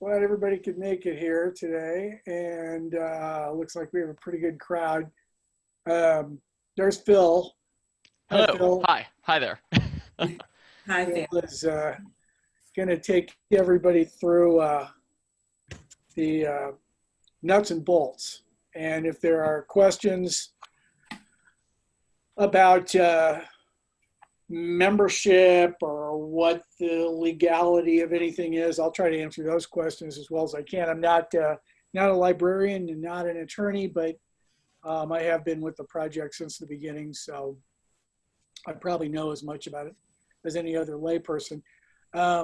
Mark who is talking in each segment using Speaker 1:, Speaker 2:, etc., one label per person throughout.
Speaker 1: Glad everybody could make it here today, and looks like we have a pretty good crowd. There's Phil. Hi,
Speaker 2: Hello.
Speaker 1: Phil.
Speaker 2: Hi there.
Speaker 3: Hi,
Speaker 1: Phil
Speaker 3: Phil.
Speaker 1: is going to take everybody through the nuts and bolts. And if there are questions about membership or what the legality of anything is, I'll try to answer those questions as well as I can. I'm not a librarian and not an attorney, but I have been with the project since the beginning, so I probably know as much about it as any other layperson. I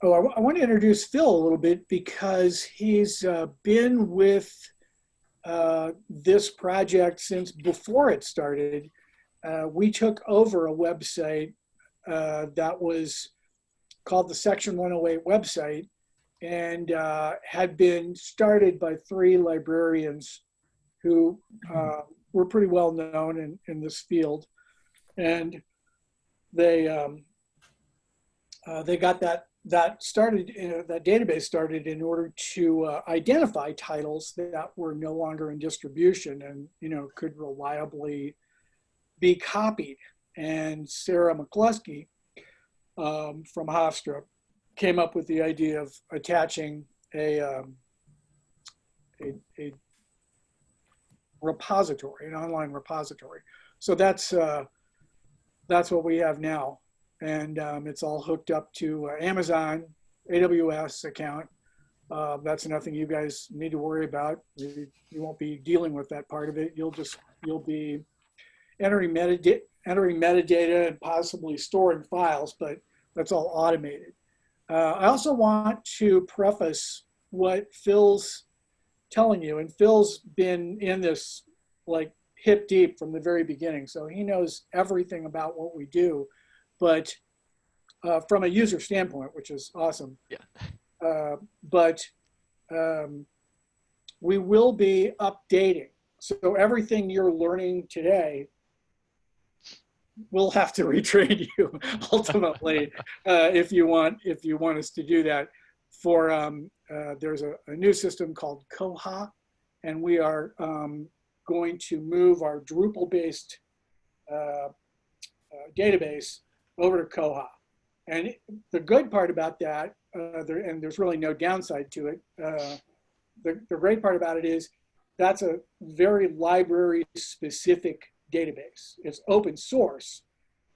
Speaker 1: want to introduce Phil a little bit because he's been with this project since before it started. We took over a website that was called the Section 108 website and had been started by 3 librarians who were pretty well known in this field. And they got that started, that database started in order to identify titles that were no longer in distribution and could reliably be copied. And Sarah McCluskey from Hofstra came up with the idea of attaching a repository, an online repository. So that's what we have now. And it's all hooked up to Amazon AWS account. That's nothing you guys need to worry about. You won't be dealing with that part of it. You'll be entering metadata and possibly storing files, but that's all automated. I also want to preface what Phil's telling you, and Phil's been in this like hip deep from the very beginning, so he knows everything about what we do. But from a user standpoint, which is awesome.
Speaker 2: Yeah.
Speaker 1: But we will be updating. So everything you're learning today, we'll have to retrain you ultimately if you want us to do that. There's a new system called Koha, and we are going to move our Drupal-based database over to Koha. And the good part about that, and there's really no downside to it, the great part about it is that's a very library-specific database. It's open source,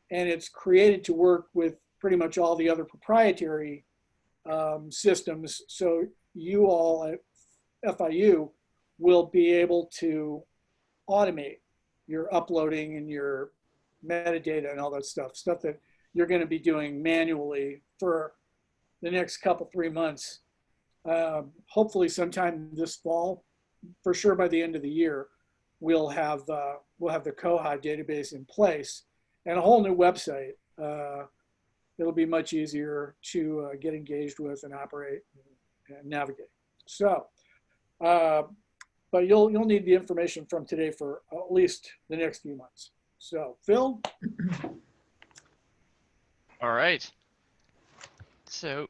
Speaker 1: and it's created to work with pretty much all the other proprietary systems. So you all at FIU will be able to automate your uploading and your metadata and all that stuff that you're going to be doing manually for the next 3 months. Hopefully sometime this fall, for sure by the end of the year, we'll have the Koha database in place and a whole new website. It'll be much easier to get engaged with and operate and navigate. So, but you'll need the information from today for at least the next few months. So, Phil?
Speaker 2: All right. So,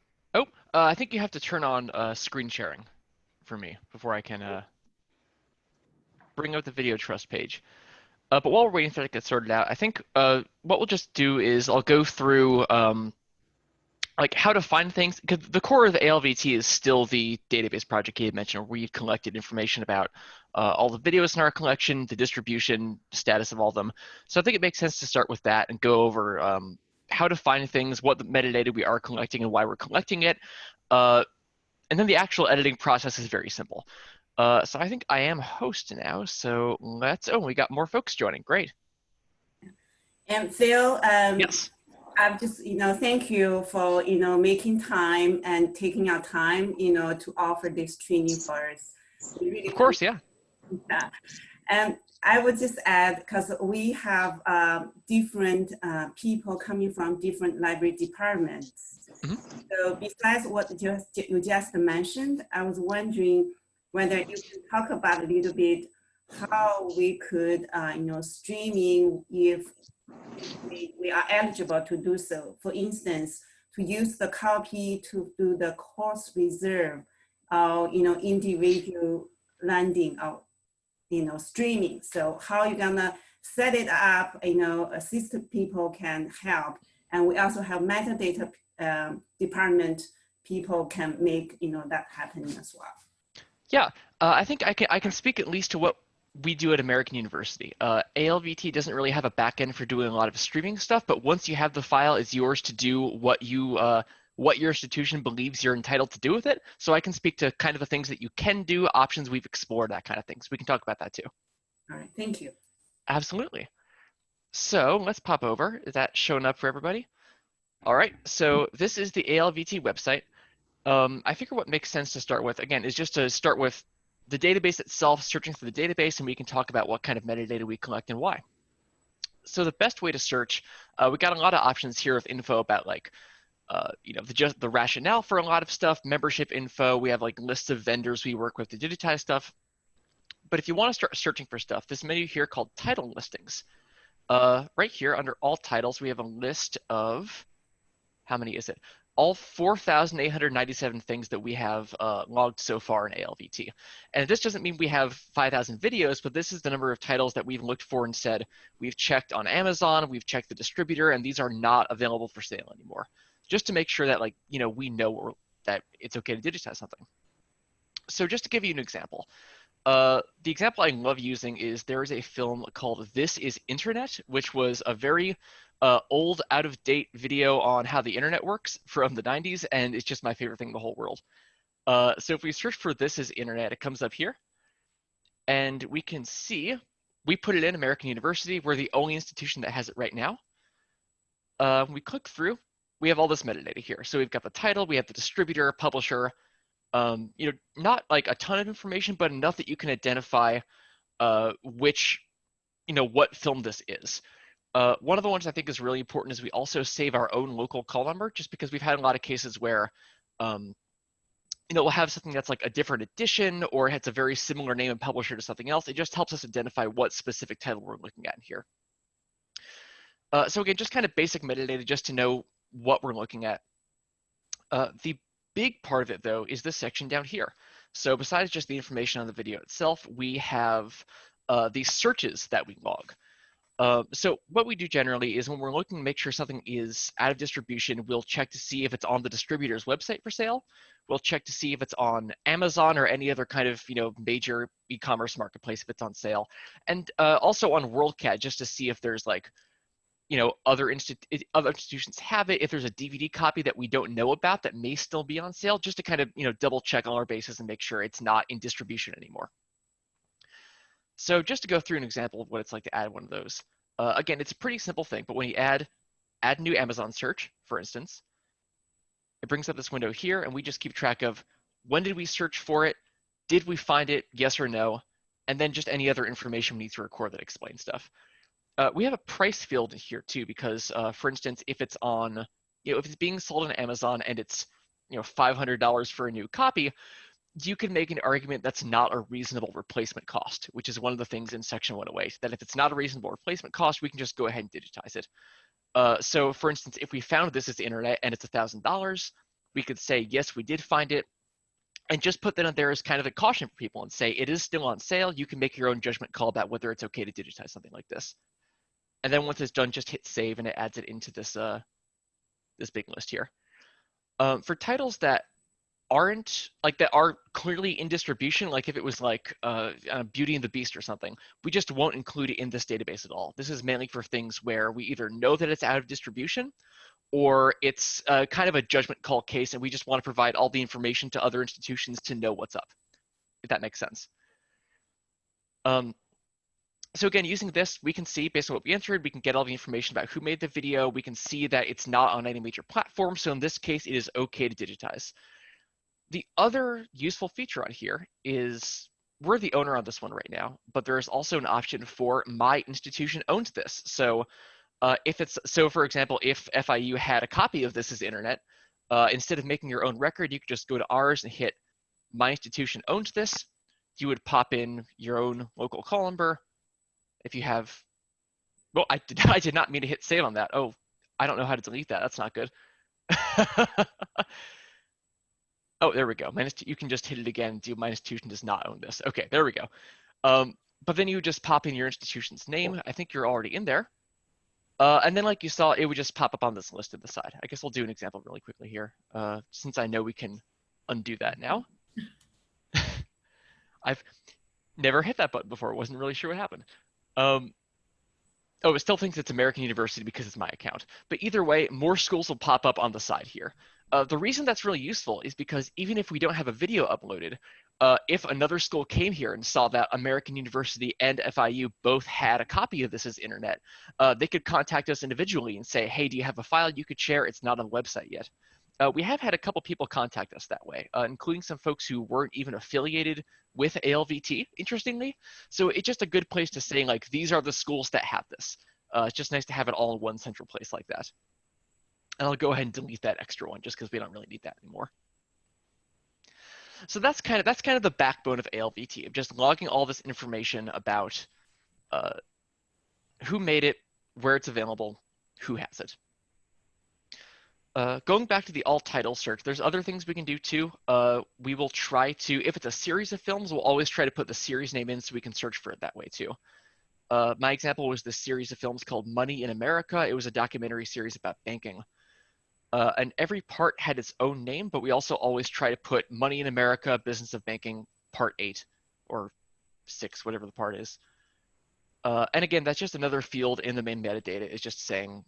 Speaker 2: I think you have to turn on screen sharing for me before I can bring up the video trust page. But while we're waiting for that to get sorted out, I think what we'll just do is I'll go through like how to find things, because the core of the ALVT is still the database project you had mentioned, where we've collected information about all the videos in our collection, the distribution status of all of them. So I think it makes sense to start with that and go over how to find things, what the metadata we are collecting and why we're collecting it. And then the actual editing process is very simple. So I think I am host now, so we got more folks joining, great.
Speaker 3: And Phil,
Speaker 2: yes.
Speaker 3: I've just, thank you for, making time and taking our time, to offer this training for us. Really
Speaker 2: of course, yeah.
Speaker 3: And I would just add, because we have different people coming from different library departments. Mm-hmm. So besides what you just mentioned, I was wondering whether you can talk about a little bit how we could, streaming if we are eligible to do so. For instance, to use the copy to do the course reserve, individual landing or streaming. So how you gonna set it up? Assisted people can help, and we also have metadata department people can make that happening as well.
Speaker 2: Yeah, I think I can speak at least to what we do at American University. ALVT doesn't really have a backend for doing a lot of streaming stuff, but once you have the file, it's yours to do what your institution believes you're entitled to do with it. So I can speak to kind of the things that you can do, options we've explored, that kind of thing. So we can talk about that too.
Speaker 3: All right, thank you.
Speaker 2: Absolutely. So let's pop over. Is that showing up for everybody? All right, so this is the ALVT website. I figure what makes sense to start with, again, is just to start with the database itself, searching for the database, and we can talk about what kind of metadata we collect and why. So the best way to search, we got a lot of options here of info about like, the rationale for a lot of stuff, membership info. We have like lists of vendors we work with to digitize stuff. But if you want to start searching for stuff, this menu here called title listings. Right here under all titles, we have a list of, how many is it? All 4,897 things that we have logged so far in ALVT. And this doesn't mean we have 5,000 videos, but this is the number of titles that we've looked for and said, we've checked on Amazon, we've checked the distributor, and these are not available for sale anymore. Just to make sure that we know that it's okay to digitize something. So just to give you an example, the example I love using is there is a film called This Is Internet, which was a very old, out-of-date video on how the internet works from the 90s, and it's just my favorite thing in the whole world. So if we search for This Is Internet, it comes up here, and we can see, we put it in American University. We're the only institution that has it right now. We click through, we have all this metadata here. So we've got the title, we have the distributor, publisher, not like a ton of information, but enough that you can identify what film this is. One of the ones I think is really important is we also save our own local call number, just because we've had a lot of cases where, we'll have something that's like a different edition or it's a very similar name and publisher to something else. It just helps us identify what specific title we're looking at here. So again, just kind of basic metadata just to know what we're looking at. The big part of it, though, is this section down here. So besides just the information on the video itself, we have these searches that we log. So what we do generally is when we're looking to make sure something is out of distribution, we'll check to see if it's on the distributor's website for sale. We'll check to see if it's on Amazon or any other kind of major e-commerce marketplace if it's on sale. And also on WorldCat, just to see if there's like other institutions have it, if there's a DVD copy that we don't know about that may still be on sale, just to kind of double check all our bases and make sure it's not in distribution anymore. So just to go through an example of what it's like to add one of those. Again, it's a pretty simple thing, but when you add new Amazon search, for instance, it brings up this window here, and we just keep track of when did we search for it, did we find it, yes or no, and then just any other information we need to record that explains stuff. We have a price field here too, because for instance, if it's on, if it's being sold on Amazon and it's $500 for a new copy, you can make an argument that's not a reasonable replacement cost, which is one of the things in Section 108, that if it's not a reasonable replacement cost, we can just go ahead and digitize it. So for instance, if we found This Is the Internet and it's $1,000, we could say, yes, we did find it, and just put that in there as kind of a caution for people and say, it is still on sale. You can make your own judgment call about whether it's okay to digitize something like this. And then once it's done, just hit save and it adds it into this, this big list here. For titles that that are clearly in distribution, like if it was like Beauty and the Beast or something, we just won't include it in this database at all. This is mainly for things where we either know that it's out of distribution or it's kind of a judgment call case and we just want to provide all the information to other institutions to know what's up, if that makes sense. So again, using this, we can see based on what we entered, we can get all the information about who made the video. We can see that it's not on any major platform. So in this case, it is okay to digitize. The other useful feature on here is we're the owner on this one right now, but there is also an option for my institution owns this. So for example, if FIU had a copy of This Is Internet, instead of making your own record, you could just go to ours and hit my institution owns this. You would pop in your own local call number. If you have Well, I did not mean to hit save on that. Oh, I don't know how to delete that. That's not good. Oh, there we go. -2, you can just hit it again. Do -2 does not own this. Okay, there we go. But then you just pop in your institution's name. I think you're already in there. And then like you saw, it would just pop up on this list at the side. I guess we'll do an example really quickly here, since I know we can undo that now. I've never hit that button before. Wasn't really sure what happened. Oh, it still thinks it's American University because it's my account. But either way, more schools will pop up on the side here. The reason that's really useful is because even if we don't have a video uploaded, if another school came here and saw that American University and FIU both had a copy of this as internet, they could contact us individually and say, hey, do you have a file you could share? It's not on the website yet. We have had a couple people contact us that way, including some folks who weren't even affiliated with ALVT, interestingly. So it's just a good place to say, like, these are the schools that have this. It's just nice to have it all in one central place like that. And I'll go ahead and delete that extra one just because we don't really need that anymore. So that's kind of the backbone of ALVT, of just logging all this information about who made it, where it's available, who has it. Going back to the alt title search, there's other things we can do too. We will try to, if it's a series of films, we'll always try to put the series name in so we can search for it that way too. My example was this series of films called Money in America. It was a documentary series about banking. And every part had its own name, but we also always try to put Money in America, Business of Banking, Part 8 or 6, whatever the part is. And again, that's just another field in the main metadata, is just saying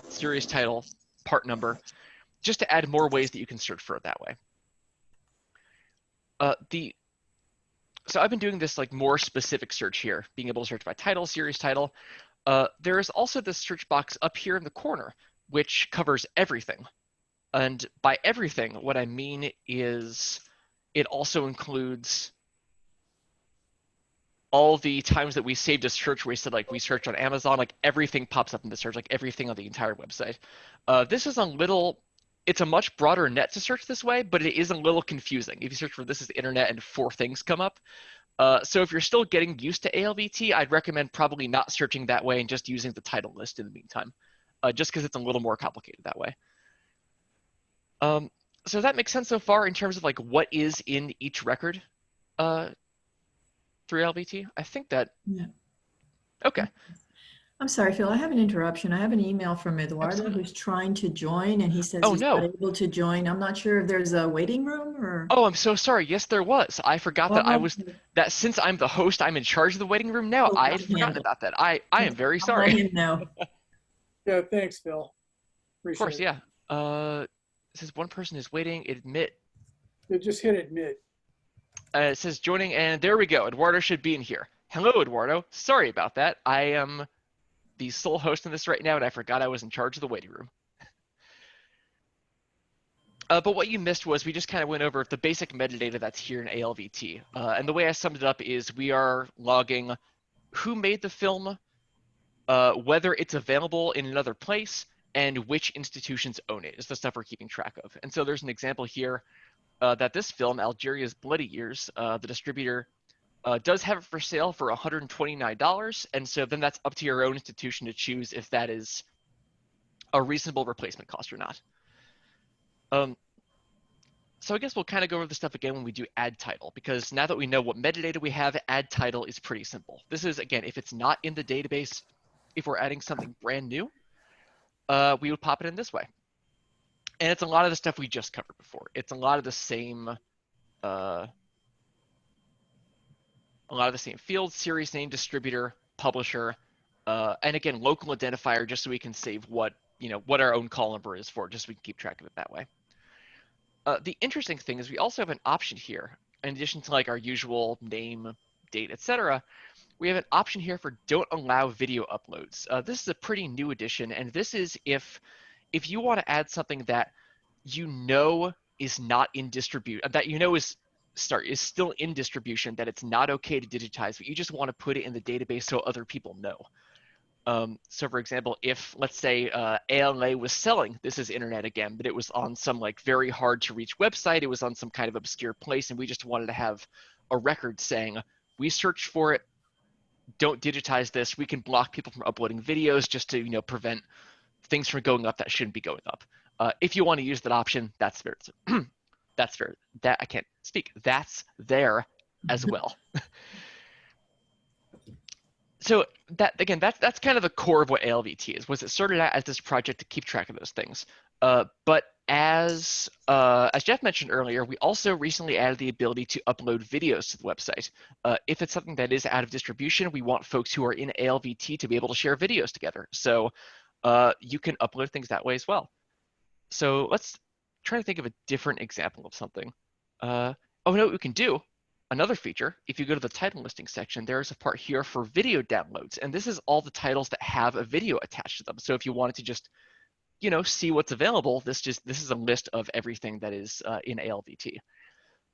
Speaker 2: series title, part number, just to add more ways that you can search for it that way. So I've been doing this like more specific search here, being able to search by title, series title. There is also this search box up here in the corner, which covers everything. And by everything, what I mean is it also includes all the times that we saved a search where we said, like, we searched on Amazon, like everything pops up in the search, like everything on the entire website. This is it's a much broader net to search this way, but it is a little confusing. If you search for this is the internet and 4 things come up. So if you're still getting used to ALVT, I'd recommend probably not searching that way and just using the title list in the meantime, just because it's a little more complicated that way. So that makes sense so far in terms of like what is in each record through ALVT? I think that,
Speaker 4: yeah.
Speaker 2: Okay.
Speaker 4: I'm sorry, Phil, I have an interruption. I have an email from Eduardo who's trying to join, and he says he's not able to join. I'm not sure if there's a waiting room or.
Speaker 2: Oh, I'm so sorry. Yes, there was. I forgot that since I'm the host, I'm in charge of the waiting room now. I had forgotten about that. I am very sorry.
Speaker 4: I'll let him know.
Speaker 1: Yeah, thanks, Phil. Appreciate
Speaker 2: Of course, yeah. It says one person is waiting. Admit.
Speaker 1: You just hit admit.
Speaker 2: It says joining, and there we go. Eduardo should be in here. Hello, Eduardo. Sorry about that. I am the sole host in this right now, and I forgot I was in charge of the waiting room. But what you missed was we just kind of went over the basic metadata that's here in ALVT. And the way I summed it up is we are logging who made the film, whether it's available in another place, and which institutions own it is the stuff we're keeping track of. And so there's an example here that this film, Algeria's Bloody Years, the distributor does have it for sale for $129. And so then that's up to your own institution to choose if that is a reasonable replacement cost or not. So I guess we'll kind of go over the stuff again when we do add title, because now that we know what metadata we have, add title is pretty simple. This is, again, if it's not in the database, if we're adding something brand new, we would pop it in this way. And it's a lot of the stuff we just covered before. It's a lot of the same fields: series name, distributor, publisher, and again, local identifier, just so we can save what our own call number is for, just so we can keep track of it that way. The interesting thing is we also have an option here, in addition to like our usual name, date, etc. We have an option here for don't allow video uploads. This is a pretty new addition, and this is if you want to add something that you know is not in distribution, that you know is still in distribution, that it's not okay to digitize, but you just want to put it in the database so other people know. So for example, if let's say ALA was selling This Is Internet again, but it was on some like very hard to reach website, it was on some kind of obscure place, and we just wanted to have a record saying we searched for it, don't digitize this. We can block people from uploading videos just to prevent things from going up that shouldn't be going up. If you want to use that option, that's fair. That's fair. That I can't speak. That's there as well. So that's kind of the core of what ALVT is. Was it started out as this project to keep track of those things? But as Jeff mentioned earlier, we also recently added the ability to upload videos to the website. If it's something that is out of distribution, we want folks who are in ALVT to be able to share videos together. So you can upload things that way as well. So let's try to think of a different example of something. Oh no, what we can do. Another feature, if you go to the title listing section, there's a part here for video downloads, and this is all the titles that have a video attached to them. So if you wanted to just, see what's available, this is a list of everything that is in ALVT.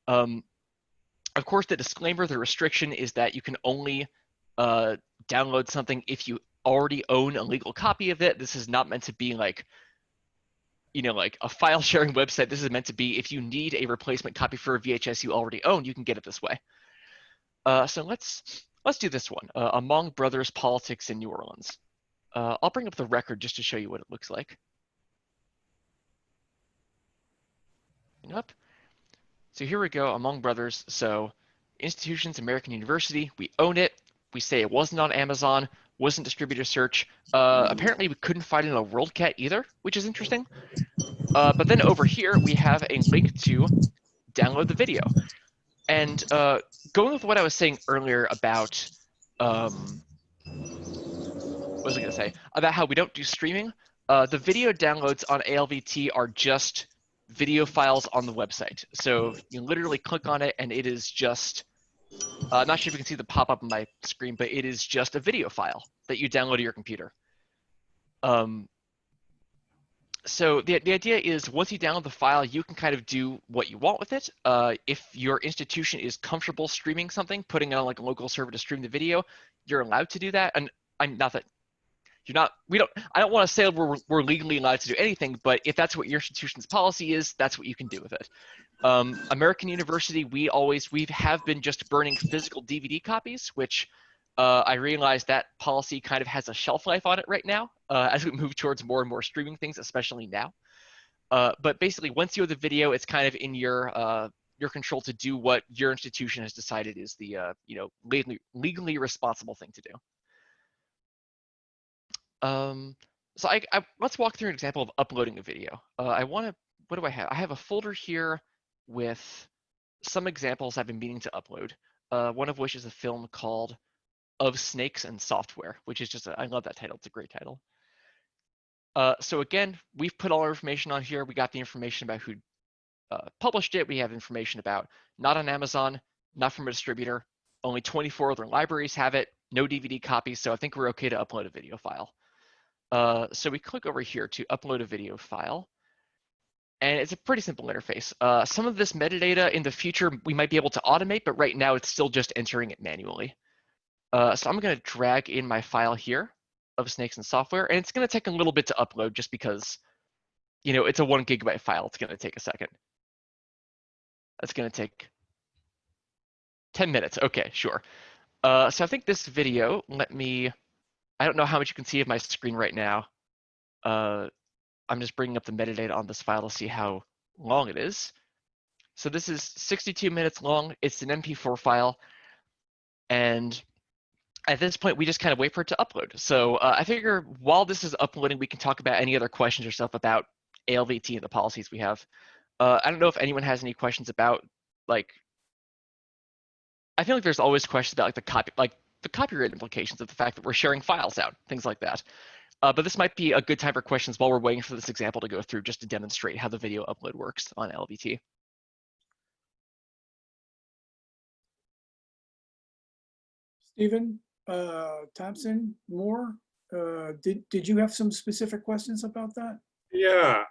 Speaker 2: Of course, the disclaimer, the restriction is that you can only download something if you already own a legal copy of it. This is not meant to be like a file sharing website. This is meant to be if you need a replacement copy for a VHS you already own, you can get it this way. So let's do this one, Among Brothers Politics in New Orleans. I'll bring up the record just to show you what it looks like. Up. So here we go, Among Brothers. So institutions, American University, we own it. We say it wasn't on Amazon, wasn't distributor search. Apparently we couldn't find it on WorldCat either, which is interesting. But then over here, we have a link to download the video. And going with what I was saying earlier about, what was I going to say? About how we don't do streaming. The video downloads on ALVT are just video files on the website. So you literally click on it and it is just, I'm not sure if you can see the pop-up on my screen, but it is just a video file that you download to your computer. So the idea is once you download the file, you can kind of do what you want with it. If your institution is comfortable streaming something, putting it on like a local server to stream the video, you're allowed to do that. And I'm not that you're not, I don't want to say we're legally allowed to do anything, but if that's what your institution's policy is, that's what you can do with it. American University, we have been just burning physical DVD copies, which I realize that policy kind of has a shelf life on it right now as we move towards more and more streaming things, especially now. But basically, once you have the video, it's kind of in your control to do what your institution has decided is the legally responsible thing to do. So let's walk through an example of uploading a video. What do I have? I have a folder here with some examples I've been meaning to upload. One of which is a film called Of Snakes and Software, which is just, I love that title. It's a great title. So again, we've put all our information on here. We got the information about who published it. We have information about not on Amazon, not from a distributor. Only 24 other libraries have it. No DVD copies. So I think we're okay to upload a video file. So we click over here to upload a video file. And it's a pretty simple interface. Some of this metadata in the future, we might be able to automate, but right now it's still just entering it manually. So I'm going to drag in my file here of Snakes and Software, and it's going to take a little bit to upload just because, it's a 1 GB file. It's going to take a second. That's going to take 10 minutes. Okay, sure. So I think this video, I don't know how much you can see of my screen right now. I'm just bringing up the metadata on this file to see how long it is. So this is 62 minutes long. It's an MP4 file. And at this point, we just kind of wait for it to upload. So I figure while this is uploading, we can talk about any other questions or stuff about ALVT and the policies we have. I don't know if anyone has any questions about, I feel like there's always questions about the copyright implications of the fact that we're sharing files out, things like that. But this might be a good time for questions while we're waiting for this example to go through, just to demonstrate how the video upload works on ALVT.
Speaker 1: Stephen, Thompson, Moore, did you have some specific questions about that?
Speaker 5: Yeah,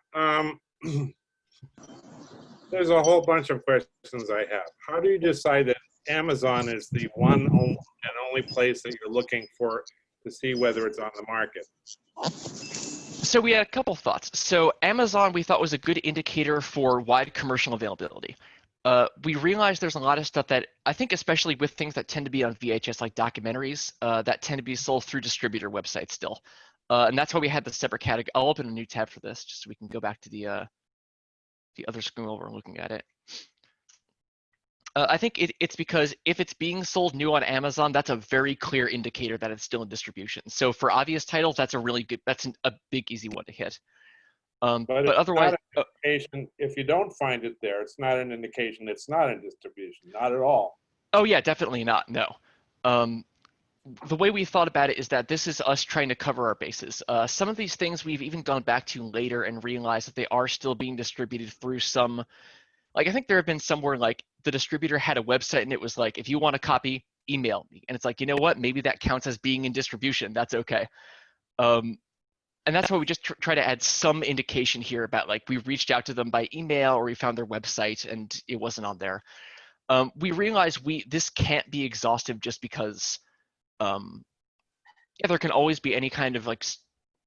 Speaker 5: there's a whole bunch of questions I have. How do you decide that Amazon is the one and only place that you're looking for to see whether it's on the market?
Speaker 2: So we had a couple thoughts. So Amazon we thought was a good indicator for wide commercial availability. we realized there's a lot of stuff that I think, especially with things that tend to be on VHS, like documentaries, that tend to be sold through distributor websites still. And that's why we had the separate category. I'll open a new tab for this just so we can go back to the other screen while we're looking at it. I think it's because if it's being sold new on Amazon, that's a very clear indicator that it's still in distribution. So for obvious titles, that's a really good, a big, easy one to hit. But otherwise,
Speaker 5: if you don't find it there, it's not an indication it's not in distribution, not at all.
Speaker 2: Oh yeah, definitely not, no. The way we thought about it is that this is us trying to cover our bases. Some of these things we've even gone back to later and realized that they are still being distributed through some, like I think there have been somewhere like the distributor had a website and it was like, if you want a copy, email me. And it's like, you know what, maybe that counts as being in distribution, that's okay. And that's why we just try to add some indication here about like we reached out to them by email or we found their website and it wasn't on there. We realize this can't be exhaustive just because yeah, there can always be any kind of like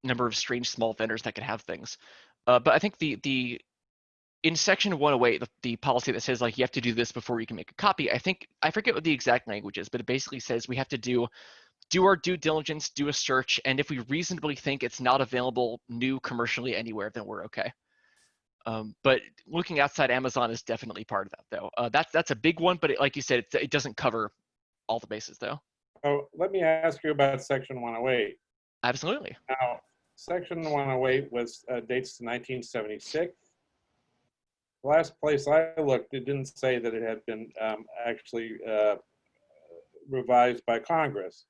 Speaker 2: number of strange small vendors that could have things. But I think in section 108, the policy that says like you have to do this before you can make a copy, I forget what the exact language is, but it basically says we have to do our due diligence, do a search, and if we reasonably think it's not available new commercially anywhere, then we're okay. But looking outside Amazon is definitely part of that, though. That's a big one, but like you said, it doesn't cover all the bases, though.
Speaker 5: Oh, let me ask you about Section 108.
Speaker 2: Absolutely.
Speaker 5: Now, Section 108 dates to 1976. The last place I looked, it didn't say that it had been actually revised by Congress.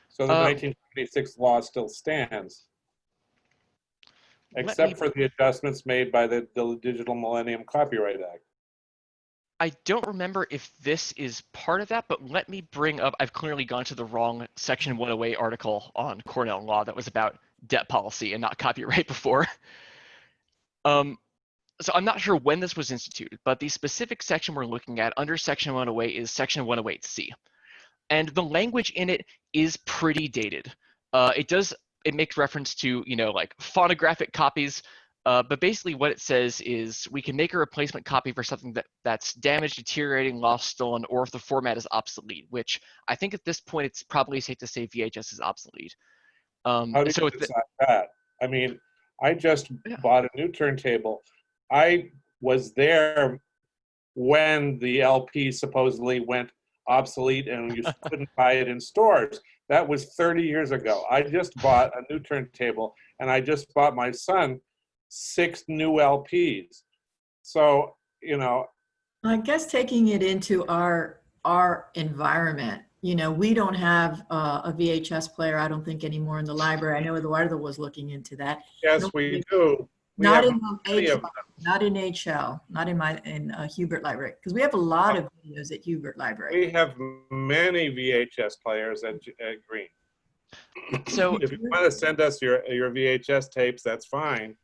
Speaker 5: So the 1976 law still stands, except for the adjustments made by the Digital Millennium Copyright Act.
Speaker 2: I don't remember if this is part of that, but let me bring up, I've clearly gone to the wrong Section 108 article on Cornell law that was about debt policy and not copyright before. So I'm not sure when this was instituted, but the specific section we're looking at under Section 108 is Section 108C. And the language in it is pretty dated. It makes reference to, like phonographic copies, but basically what it says is we can make a replacement copy for something that's damaged, deteriorating, lost, stolen, or if the format is obsolete, which I think at this point it's probably safe to say VHS is obsolete.
Speaker 5: How do you decide that? I mean, I just bought a new turntable. I was there when the LP supposedly went obsolete and you couldn't buy it in stores. That was 30 years ago. I just bought a new turntable and I just bought my son 6 new LPs. So,
Speaker 4: I guess taking it into our environment, we don't have a VHS player, I don't think, anymore in the library. I know Eduardo was looking into that.
Speaker 5: Yes, we do.
Speaker 4: Not in HL, not in HL, not in Hubert Library, because we have a lot of videos at Hubert Library.
Speaker 5: We have many VHS players at Green.
Speaker 2: So
Speaker 5: if you want to send us your VHS tapes, that's fine.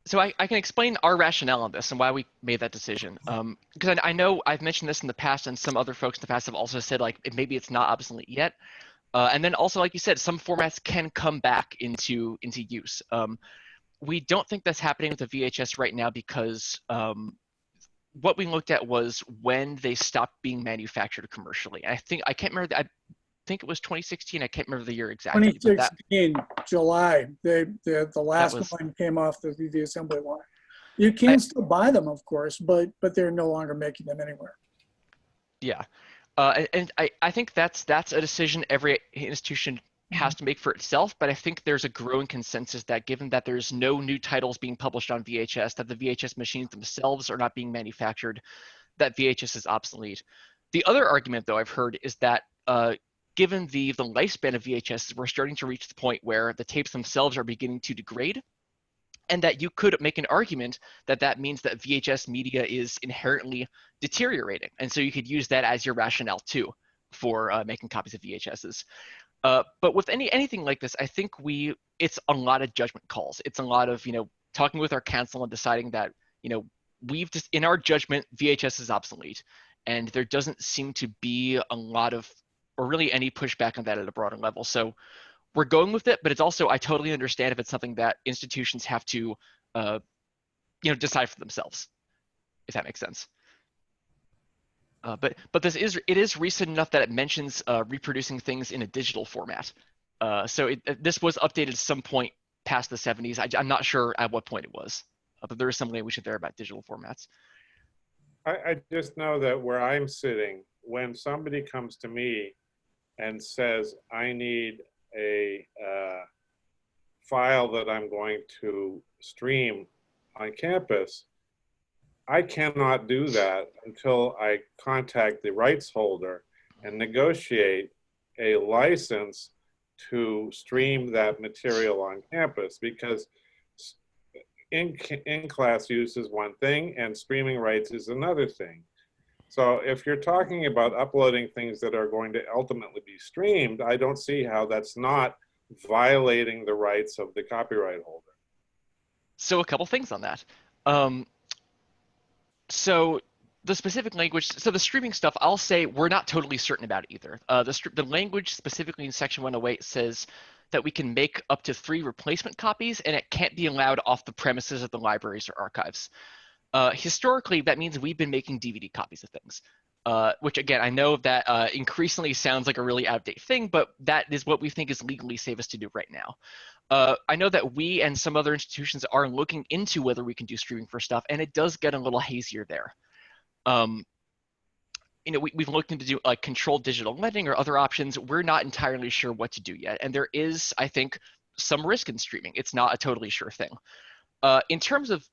Speaker 2: So I can explain our rationale on this and why we made that decision. Because I know I've mentioned this in the past, and some other folks in the past have also said like maybe it's not obsolete yet. And then also, like you said, some formats can come back into use. We don't think that's happening with the VHS right now because what we looked at was when they stopped being manufactured commercially. I can't remember. I think it was 2016. I can't remember the year exactly.
Speaker 1: 2016, July. The last one came off the VV assembly line. You can still buy them, of course, but they're no longer making them anywhere.
Speaker 2: Yeah, and I think that's a decision every institution has to make for itself, but I think there's a growing consensus that given that there's no new titles being published on VHS, that the VHS machines themselves are not being manufactured, that VHS is obsolete. The other argument, though, I've heard is that given the lifespan of VHS, we're starting to reach the point where the tapes themselves are beginning to degrade, and that you could make an argument that means that VHS media is inherently deteriorating, and so you could use that as your rationale too for making copies of VHSs. But with anything like this, I think it's a lot of judgment calls. It's a lot of, talking with our council and deciding that, we've just, in our judgment, VHS is obsolete. And there doesn't seem to be a lot of, or really any pushback on that at a broader level. So we're going with it, but it's also, I totally understand if it's something that institutions have to decide for themselves, if that makes sense. But it is recent enough that it mentions reproducing things in a digital format. So this was updated at some point past the 70s. I'm not sure at what point it was, but there is some language there about digital formats.
Speaker 5: I just know that where I'm sitting, when somebody comes to me and says, I need a file that I'm going to stream on campus, I cannot do that until I contact the rights holder and negotiate a license to stream that material on campus, because in-class use is one thing and streaming rights is another thing. So if you're talking about uploading things that are going to ultimately be streamed, I don't see how that's not violating the rights of the copyright holder.
Speaker 2: So a couple things on that. So the specific language, so the streaming stuff, I'll say we're not totally certain about either. The language specifically in Section 108 says that we can make up to 3 replacement copies, and it can't be allowed off the premises of the libraries or archives. Historically, that means we've been making DVD copies of things, which again, I know that increasingly sounds like a really out-of-date thing, but that is what we think is legally safest to do right now. I know that we and some other institutions are looking into whether we can do streaming for stuff, and it does get a little hazier there. We've looked into like controlled digital lending or other options. We're not entirely sure what to do yet, and there is, I think, some risk in streaming. It's not a totally sure thing. In terms of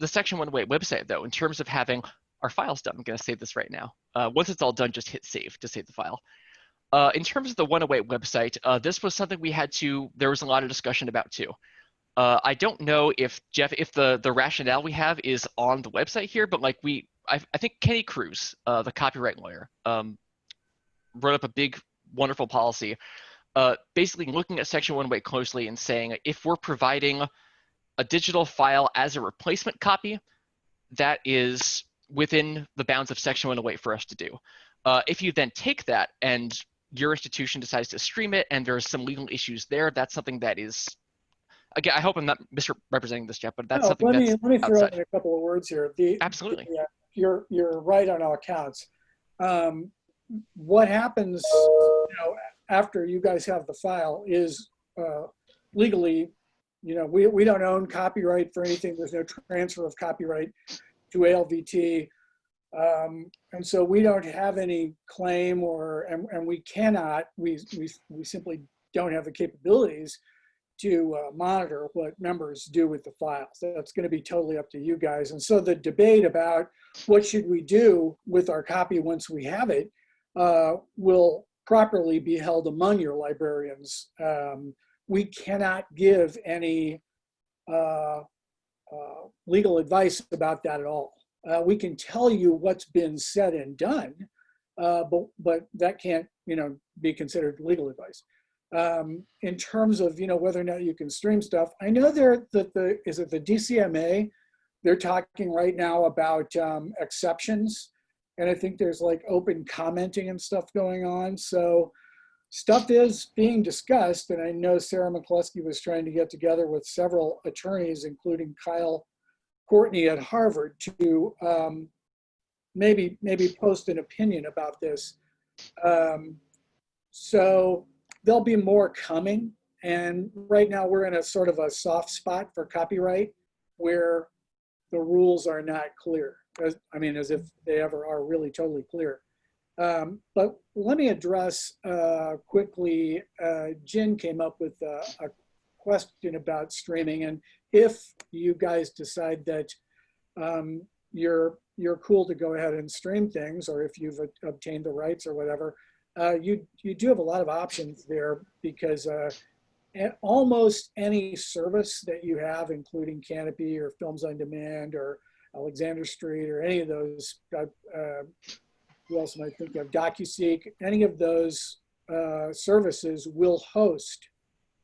Speaker 2: the Section 108 website, though, in terms of having our files done, I'm going to save this right now. Once it's all done, just hit save to save the file. In terms of the 108 website, this was something there was a lot of discussion about too. I don't know if, Jeff, if the rationale we have is on the website here, but like I think Kenny Cruz, the copyright lawyer, wrote up a big, wonderful policy, basically looking at Section 108 closely and saying, if we're providing a digital file as a replacement copy, that is within the bounds of Section 108 for us to do. If you then take that and your institution decides to stream it and there's some legal issues there, that's something that is, again, I hope I'm not misrepresenting this, Jeff, but that's something that's
Speaker 1: let me throw
Speaker 2: outside.
Speaker 1: in a couple of words here.
Speaker 2: Absolutely.
Speaker 1: You're right on all counts. What happens after you guys have the file is legally, we don't own copyright for anything. There's no transfer of copyright to ALVT. And so we don't have any claim and we cannot, we simply don't have the capabilities to monitor what members do with the files. That's going to be totally up to you guys. And so the debate about what should we do with our copy once we have it will properly be held among your librarians. We cannot give any legal advice about that at all. We can tell you what's been said and done, but that can't, be considered legal advice. In terms of, whether or not you can stream stuff, I know is it the DCMA? They're talking right now about exceptions, and I think there's like open commenting and stuff going on. So stuff is being discussed, and I know Sarah McCluskey was trying to get together with several attorneys, including Kyle Courtney at Harvard, to maybe post an opinion about this. So there'll be more coming, and right now we're in a sort of a soft spot for copyright where the rules are not clear. As if they ever are really totally clear. But let me address quickly, Jen came up with a question about streaming, and if you guys decide that you're cool to go ahead and stream things, or if you've obtained the rights or whatever, you do have a lot of options there, because almost any service that you have, including Canopy or Films on Demand or Alexander Street or any of those, who else might think of, DocuSeek, any of those services will host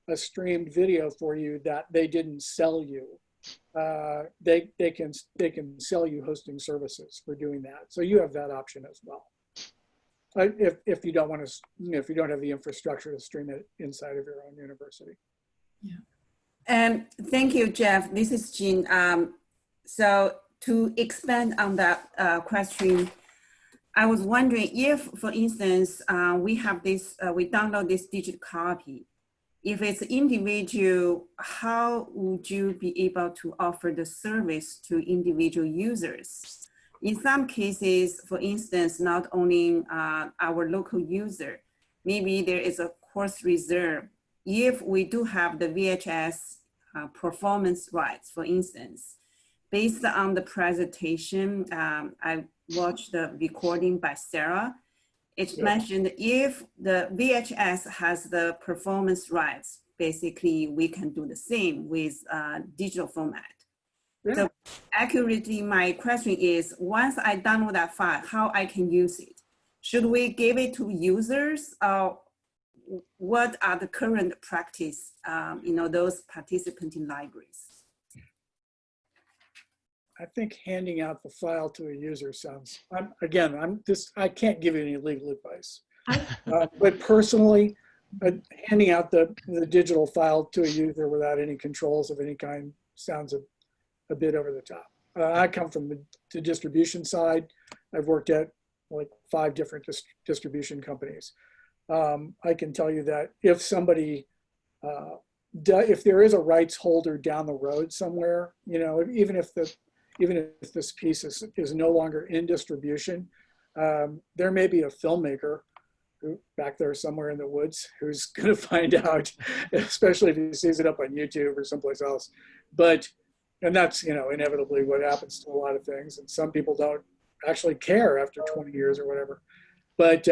Speaker 1: a streamed video for you that they didn't sell you. They can sell you hosting services for doing that. So you have that option as well. If you don't want to, if you don't have the infrastructure to stream it inside of your own university.
Speaker 3: Yeah. Thank you, Jeff. This is Jean. So to expand on that question, I was wondering if, for instance, we have this, we download this digital copy. If it's individual, how would you be able to offer the service to individual users? In some cases, for instance, not owning our local user, maybe there is a course reserve. If we do have the VHS performance rights, for instance, based on the presentation, I watched the recording by Sarah. It mentioned if the VHS has the performance rights, basically we can do the same with digital format. Yeah. So accurately, my question is, once I download that file, how I can use it? Should we give it to users? What are the current practice, those participants in libraries?
Speaker 1: I think handing out the file to a user sounds, I can't give you any legal advice. But personally, handing out the digital file to a user without any controls of any kind sounds a bit over the top. I come from the distribution side. I've worked at like 5 different distribution companies. I can tell you that if somebody, if there is a rights holder down the road somewhere, even if this piece is no longer in distribution, there may be a filmmaker who back there somewhere in the woods who's going to find out, especially if he sees it up on YouTube or someplace else. And that's, inevitably what happens to a lot of things. And some people don't actually care after 20 years or whatever. But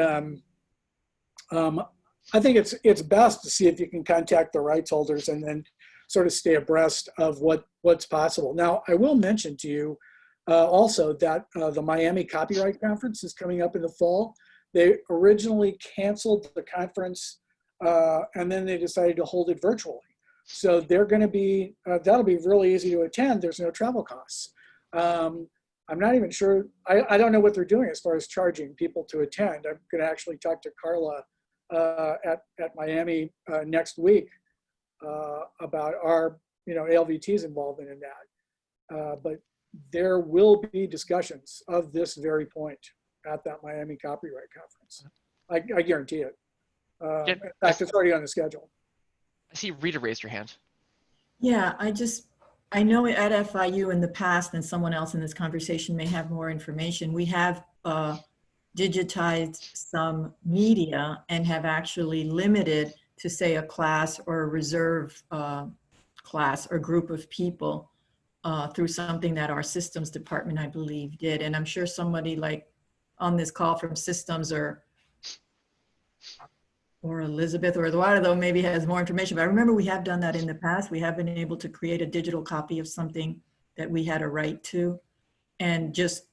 Speaker 1: I think it's best to see if you can contact the rights holders and then sort of stay abreast of what's possible. Now, I will mention to you also that the Miami Copyright Conference is coming up in the fall. They originally canceled the conference and then they decided to hold it virtually. So they're going to be, that'll be really easy to attend. There's no travel costs. I'm not even sure, I don't know what they're doing as far as charging people to attend. I'm going to actually talk to Carla at Miami next week about our, ALVT's involvement in that. But there will be discussions of this very point at that Miami Copyright Conference. I guarantee it. In fact, it's already on the schedule.
Speaker 2: I see Rita raised her hand.
Speaker 4: Yeah, I know at FIU in the past, and someone else in this conversation may have more information, we have digitized some media and have actually limited to say a class or a reserve class or group of people through something that our systems department, I believe, did. And I'm sure somebody like on this call from systems or Elizabeth or Eduardo maybe has more information, but I remember we have done that in the past. We have been able to create a digital copy of something that we had a right to and just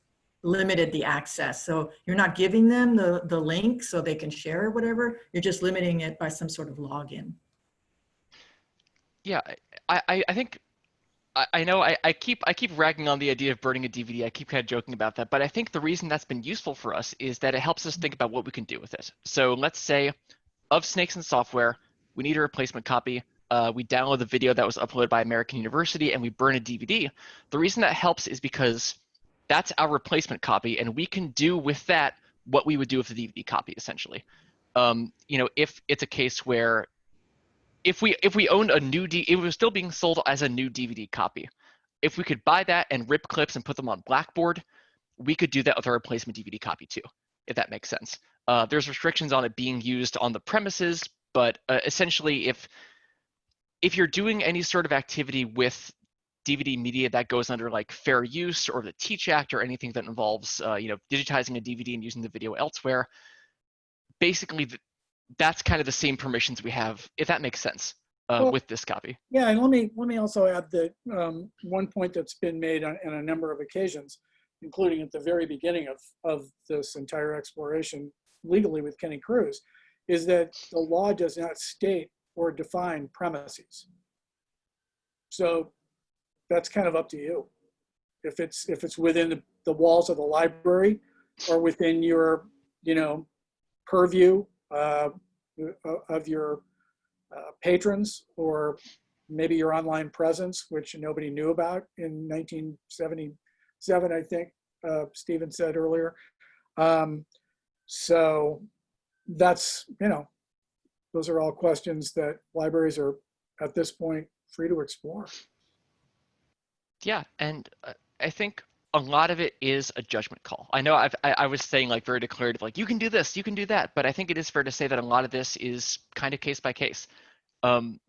Speaker 4: limited the access. So you're not giving them the link so they can share or whatever, you're just limiting it by some sort of login.
Speaker 2: Yeah, I think, I know I keep ragging on the idea of burning a DVD. I keep kind of joking about that, but I think the reason that's been useful for us is that it helps us think about what we can do with it. So let's say of Snakes and Software, we need a replacement copy. We download the video that was uploaded by American University and we burn a DVD. The reason that helps is because that's our replacement copy and we can do with that what we would do with the DVD copy, essentially. If it's a case where if we owned a new it was still being sold as a new DVD copy. If we could buy that and rip clips and put them on Blackboard, we could do that with our replacement DVD copy too, if that makes sense. There's restrictions on it being used on the premises, but essentially if you're doing any sort of activity with DVD media that goes under like fair use or the Teach Act or anything that involves digitizing a DVD and using the video elsewhere, basically that's kind of the same permissions we have, if that makes sense, with this copy.
Speaker 1: Yeah, and let me also add that one point that's been made on a number of occasions, including at the very beginning of this entire exploration legally with Kenny Cruz, is that the law does not state or define premises. So that's kind of up to you. If it's within the walls of the library or within your, purview of your patrons, or maybe your online presence, which nobody knew about in 1977, I think Stephen said earlier. So that's, those are all questions that libraries are at this point free to explore.
Speaker 2: Yeah, and I think a lot of it is a judgment call. I know I was saying like very declarative, like you can do this, you can do that, but I think it is fair to say that a lot of this is kind of case by case.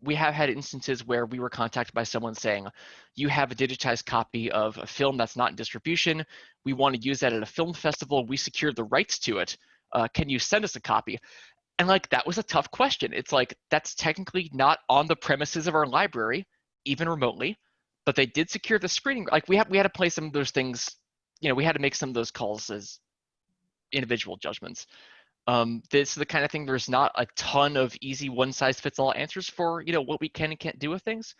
Speaker 2: We have had instances where we were contacted by someone saying, you have a digitized copy of a film that's not in distribution. We want to use that at a film festival. We secured the rights to it. Can you send us a copy? And like, that was a tough question. It's like, that's technically not on the premises of our library, even remotely, but they did secure the screening. Like we had to play some of those things, we had to make some of those calls as individual judgments. This is the kind of thing, there's not a ton of easy one-size-fits-all answers for, what we can and can't do with things.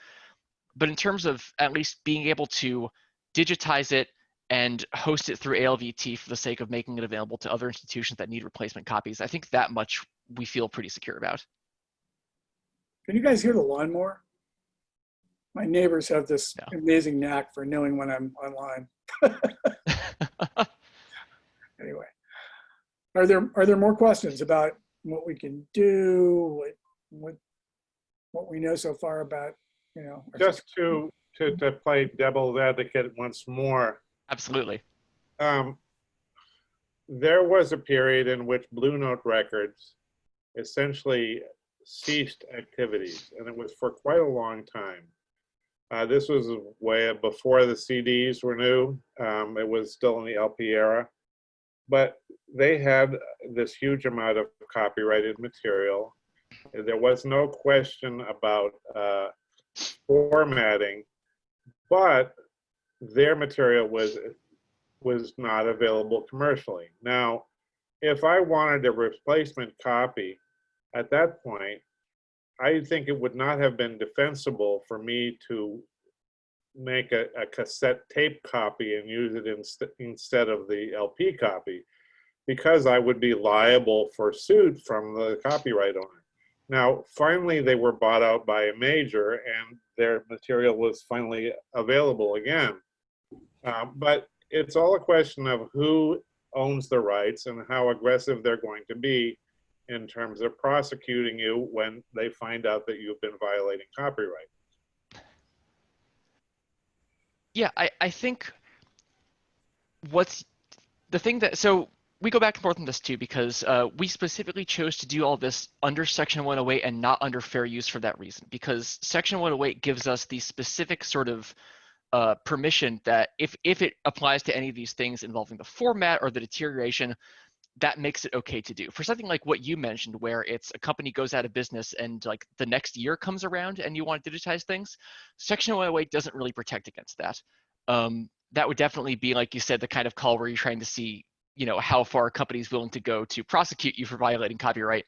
Speaker 2: But in terms of at least being able to digitize it and host it through ALVT for the sake of making it available to other institutions that need replacement copies, I think that much we feel pretty secure about.
Speaker 1: Can you guys hear the lawnmower? My neighbors have this amazing knack for knowing when I'm online. Anyway. Are there more questions about what we can do, what we know so far about,
Speaker 5: Just to play devil's advocate once more.
Speaker 2: Absolutely.
Speaker 5: There was a period in which Blue Note Records essentially ceased activities, and it was for quite a long time. This was way before the CDs were new. It was still in the LP era. But they had this huge amount of copyrighted material. There was no question about formatting, but their material was not available commercially. Now, if I wanted a replacement copy at that point, I think it would not have been defensible for me to make a cassette tape copy and use it instead of the LP copy, because I would be liable for suit from the copyright owner. Now, finally, they were bought out by a major and their material was finally available again. But it's all a question of who owns the rights and how aggressive they're going to be in terms of prosecuting you when they find out that you've been violating copyright.
Speaker 2: Yeah, I think what's the thing that, so we go back and forth on this too, because we specifically chose to do all this under Section 108 and not under fair use for that reason, because Section 108 gives us the specific sort of permission that if it applies to any of these things involving the format or the deterioration, that makes it okay to do. For something like what you mentioned, where it's a company goes out of business and like the next year comes around and you want to digitize things, Section 108 doesn't really protect against that. That would definitely be, like you said, the kind of call where you're trying to see, how far a company is willing to go to prosecute you for violating copyright.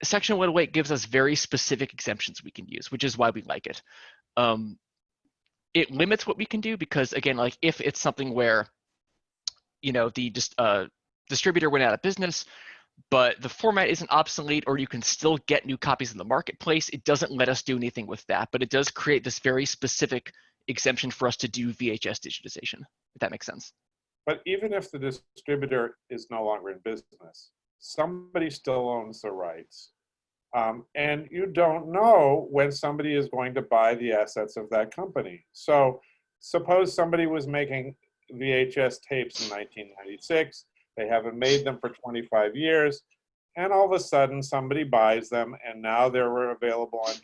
Speaker 2: Section 108 gives us very specific exemptions we can use, which is why we like it. It limits what we can do because, again, like if it's something where the distributor went out of business, but the format isn't obsolete, or you can still get new copies in the marketplace, it doesn't let us do anything with that. But it does create this very specific exemption for us to do VHS digitization, if that makes sense.
Speaker 5: But even if the distributor is no longer in business, somebody still owns the rights. And you don't know when somebody is going to buy the assets of that company. So suppose somebody was making VHS tapes in 1996, they haven't made them for 25 years, and all of a sudden somebody buys them and now they're available on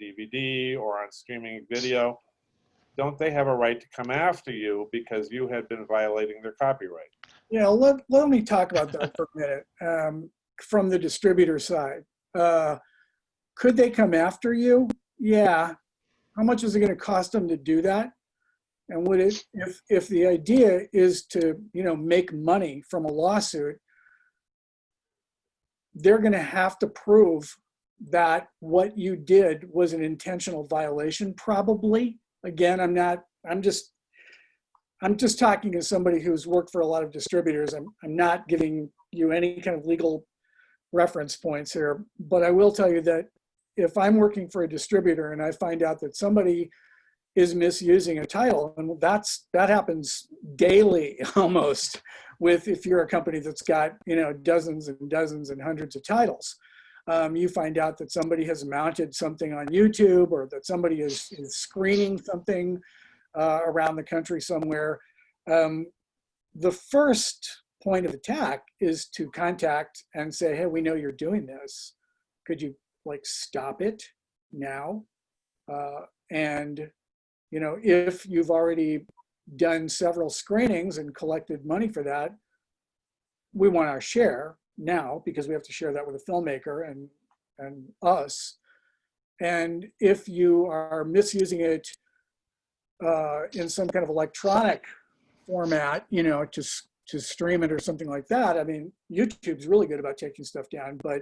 Speaker 5: DVD or on streaming video. Don't they have a right to come after you because you had been violating their copyright?
Speaker 1: Yeah, let me talk about that for a minute. From the distributor side, could they come after you? Yeah. How much is it going to cost them to do that? And would it, if the idea is to, make money from a lawsuit, they're going to have to prove that what you did was an intentional violation, probably. Again, I'm just talking as somebody who's worked for a lot of distributors. I'm not giving you any kind of legal reference points here, but I will tell you that if I'm working for a distributor and I find out that somebody is misusing a title, and that happens daily almost, with if you're a company that's got, you know, dozens and dozens and hundreds of titles. You find out that somebody has mounted something on YouTube, or that somebody is screening something around the country somewhere. The first point of attack is to contact and say, hey, we know you're doing this. Could you like stop it now? And you know, if you've already done several screenings and collected money for that, we want our share now, because we have to share that with a filmmaker and us. And if you are misusing it in some kind of electronic format, you know, to stream it or something like that, I mean, YouTube's really good about taking stuff down. But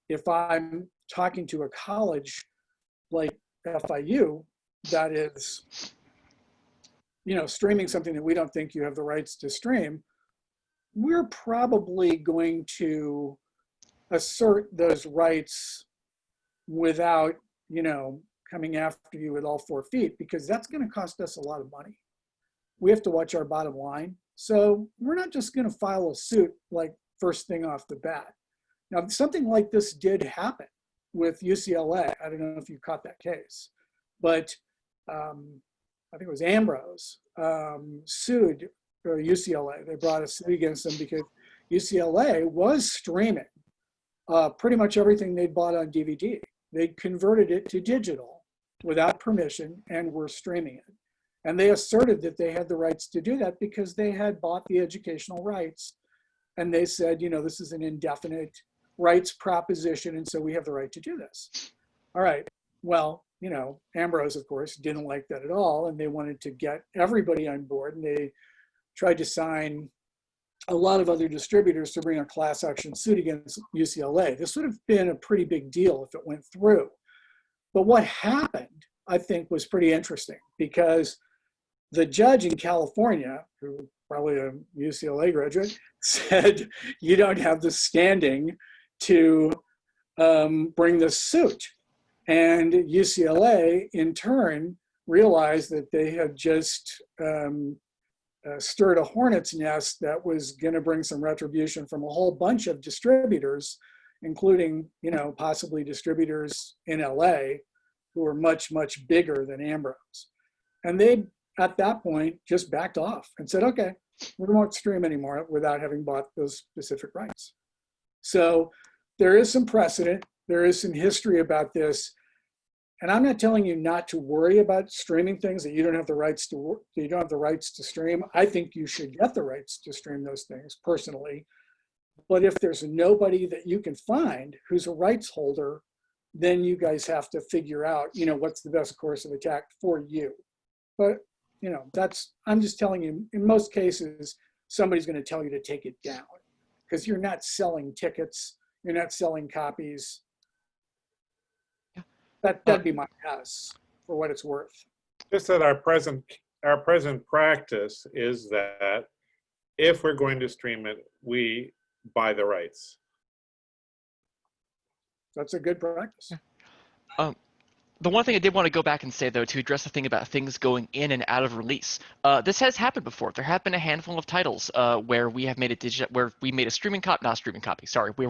Speaker 1: if I'm talking to a college like FIU that is, you know, streaming something that we don't think you have the rights to stream, we're probably going to assert those rights without, you know, coming after you with all 4 feet, because that's going to cost us a lot of money. We have to watch our bottom line. So we're not just going to file a suit like first thing off the bat. Now, something like this did happen with UCLA. I don't know if you caught that case, but I think it was Ambrose sued UCLA. They brought a suit against them because UCLA was streaming pretty much everything they'd bought on DVD. They converted it to digital without permission and were streaming it. And they asserted that they had the rights to do that because they had bought the educational rights. And they said, you know, this is an indefinite rights proposition, and so we have the right to do this. All right, well, you know, Ambrose, of course, didn't like that at all, and they wanted to get everybody on board, and they tried to sign a lot of other distributors to bring a class action suit against UCLA. This would have been a pretty big deal if it went through. But what happened, I think, was pretty interesting, because the judge in California, who probably a UCLA graduate, said, you don't have the standing to bring this suit. And UCLA, in turn, realized that they had just stirred a hornet's nest that was going to bring some retribution from a whole bunch of distributors, including, you know, possibly distributors in LA who were much, much bigger than Ambrose. And they, at that point, just backed off and said, okay, we won't stream anymore without having bought those specific rights. So there is some precedent. There is some history about this. And I'm not telling you not to worry about streaming things that you don't have the rights to, that you don't have the rights to stream. I think you should get the rights to stream those things personally. But if there's nobody that you can find who's a rights holder, then you guys have to figure out, you know, what's the best course of attack for you. But, you know, that's, I'm just telling you, in most cases, somebody's going to tell you to take it down because you're not selling tickets. You're not selling copies. That'd be my guess for what it's worth.
Speaker 5: Just that our present practice is that if we're going to stream it, we buy the rights.
Speaker 1: That's a good practice.
Speaker 2: The one thing I did want to go back and say, though, to address the thing about things going in and out of release, this has happened before. There have been a handful of titles where we have made a where we made a where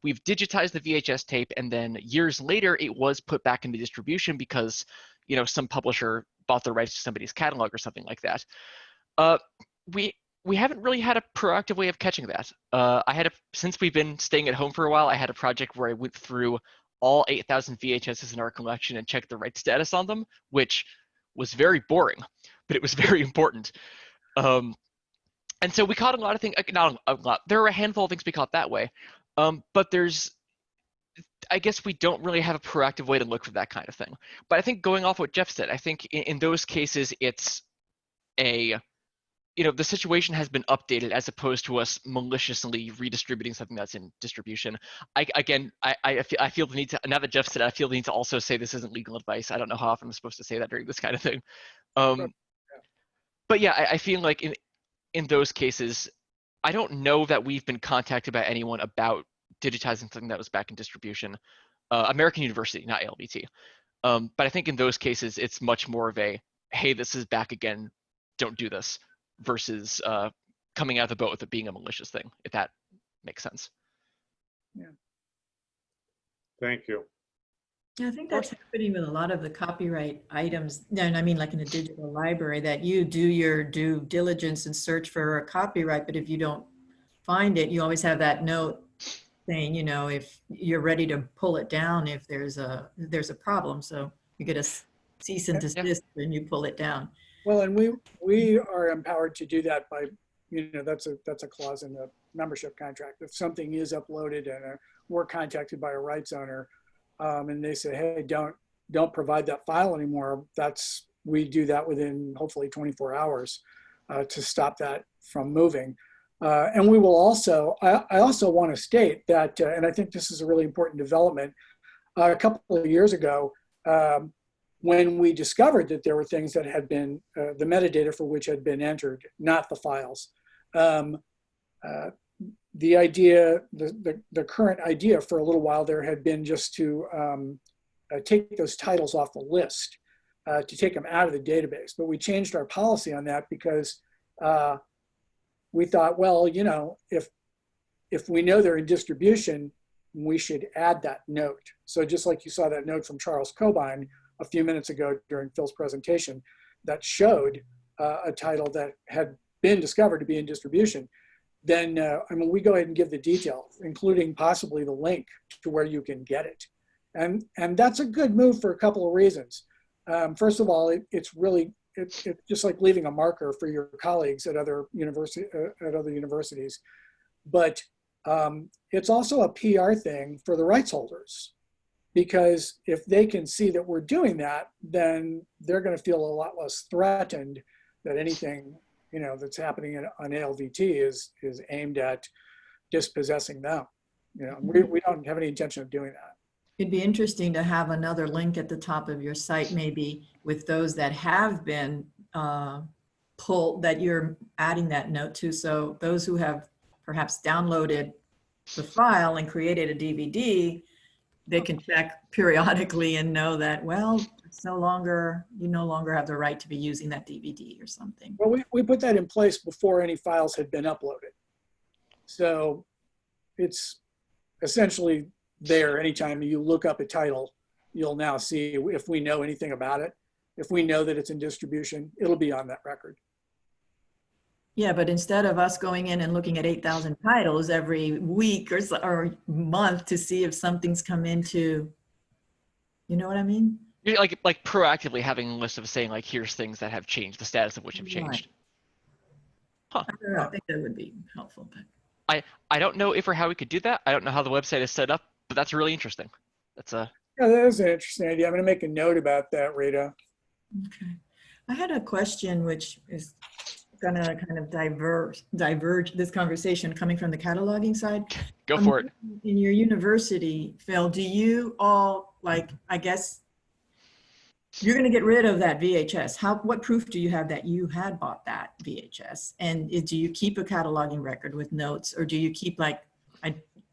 Speaker 2: we've digitized the VHS tape, and then years later it was put back into distribution because, you know, some publisher bought the rights to somebody's catalog or something like that. We haven't really had a proactive way of catching that. Since we've been staying at home for a while, I had a project where I went through all 8,000 VHSs in our collection and checked the right status on them, which was very boring, but it was very important. And so we caught a lot of things, not a lot, there were a handful of things we caught that way. But I guess we don't really have a proactive way to look for that kind of thing. But I think going off what Jeff said, I think in those cases, it's the situation has been updated as opposed to us maliciously redistributing something that's in distribution. I feel the need to, now that Jeff said it, I feel the need to also say this isn't legal advice. I don't know how often I'm supposed to say that during this kind of thing. But yeah, I feel like in those cases, I don't know that we've been contacted by anyone about digitizing something that was back in distribution. American University, not ALVT. But I think in those cases, it's much more of a, hey, this is back again, don't do this, versus coming out of the boat with it being a malicious thing, if that makes sense.
Speaker 1: Yeah.
Speaker 5: Thank you.
Speaker 4: Yeah, I think that's happening with a lot of the copyright items. And I mean, like in a digital library, that you do your due diligence and search for a copyright, but if you don't find it, you always have that note saying, you know, if you're ready to pull it down, if there's a problem. So you get a cease and desist and you pull it down.
Speaker 1: Well, and we are empowered to do that by, you know, that's a clause in the membership contract. If something is uploaded and we're contacted by a rights owner, and they say, hey, don't provide that file anymore, we do that within hopefully 24 hours to stop that from moving. And we will also, I also want to state that, and I think this is a really important development, a couple of years ago, when we discovered that there were things that had been, the metadata for which had been entered, not the files. The idea, the current idea for a little while there had been just to take those titles off the list, to take them out of the database. But we changed our policy on that because we thought, well, you know, if we know they're in distribution, we should add that note. So just like you saw that note from Charles Cobine a few minutes ago during Phil's presentation that showed a title that had been discovered to be in distribution, then I mean, we go ahead and give the detail, including possibly the link to where you can get it. And that's a good move for a couple of reasons. First of all, it's just like leaving a marker for your colleagues at other universities. But it's also a PR thing for the rights holders, because if they can see that we're doing that, then they're going to feel a lot less threatened that anything, you know, that's happening on ALVT is aimed at dispossessing them. You know, we don't have any intention of doing that.
Speaker 4: It'd be interesting to have another link at the top of your site, maybe with those that have been pulled, that you're adding that note to. So those who have perhaps downloaded the file and created a DVD, they can check periodically and know that, well, it's no longer, you no longer have the right to be using that DVD or something.
Speaker 1: Well, we put that in place before any files had been uploaded. So it's essentially there. Anytime you look up a title, you'll now see if we know anything about it. If we know that it's in distribution, it'll be on that record.
Speaker 4: Yeah, but instead of us going in and looking at 8,000 titles every week or month to see if something's come into, you know what I mean?
Speaker 2: You're like proactively having a list of saying, like, here's things that have changed, the status of which have changed. Huh.
Speaker 4: I don't know, I think that would be helpful. But
Speaker 2: I don't know if or how we could do that. I don't know how the website is set up, but that's really interesting. That's a
Speaker 1: Yeah, that is an interesting idea. I'm going to make a note about that, Rita.
Speaker 4: okay. I had a question which is going to kind of diverge this conversation coming from the cataloging side.
Speaker 2: Go for it.
Speaker 4: In your university, Phil, do you all, like, I guess you're going to get rid of that VHS. What proof do you have that you had bought that VHS? And do you keep a cataloging record with notes, or do you keep, like,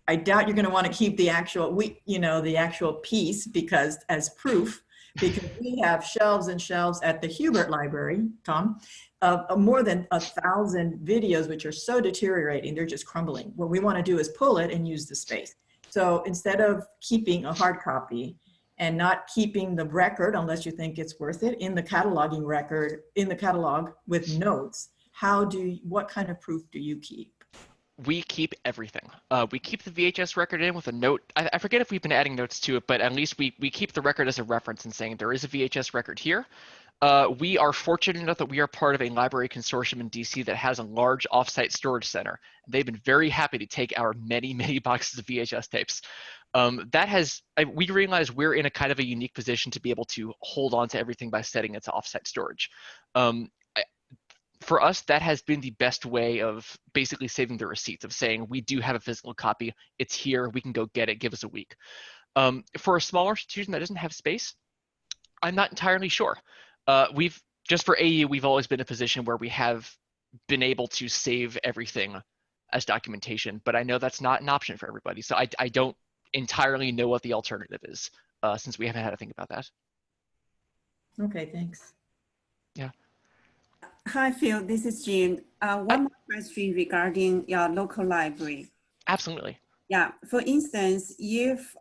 Speaker 4: I doubt you're going to want to keep the actual, the actual piece because as proof, because we have shelves and shelves at the Hubert Library, Tom, of more than 1,000 videos, which are so deteriorating, they're just crumbling. What we want to do is pull it and use the space. So instead of keeping a hard copy and not keeping the record, unless you think it's worth it, in the cataloging record, in the catalog with notes, what kind of proof do you keep?
Speaker 2: We keep everything. We keep the VHS record in with a note. I forget if we've been adding notes to it, but at least we keep the record as a reference and saying there is a VHS record here. We are fortunate enough that we are part of a library consortium in DC that has a large offsite storage center. They've been very happy to take our many, many boxes of VHS tapes. We realize we're in a kind of a unique position to be able to hold on to everything by setting it to offsite storage. For us, that has been the best way of basically saving the receipts, of saying we do have a physical copy, it's here, we can go get it, give us a week. For a smaller institution that doesn't have space, I'm not entirely sure. Just for AU, we've always been in a position where we have been able to save everything as documentation, but I know that's not an option for everybody. So I don't entirely know what the alternative is, since we haven't had to think about that.
Speaker 4: Okay, thanks.
Speaker 2: Yeah.
Speaker 3: Hi, Phil. This is Jean. One more question regarding your local library.
Speaker 2: Absolutely.
Speaker 3: Yeah. For instance, if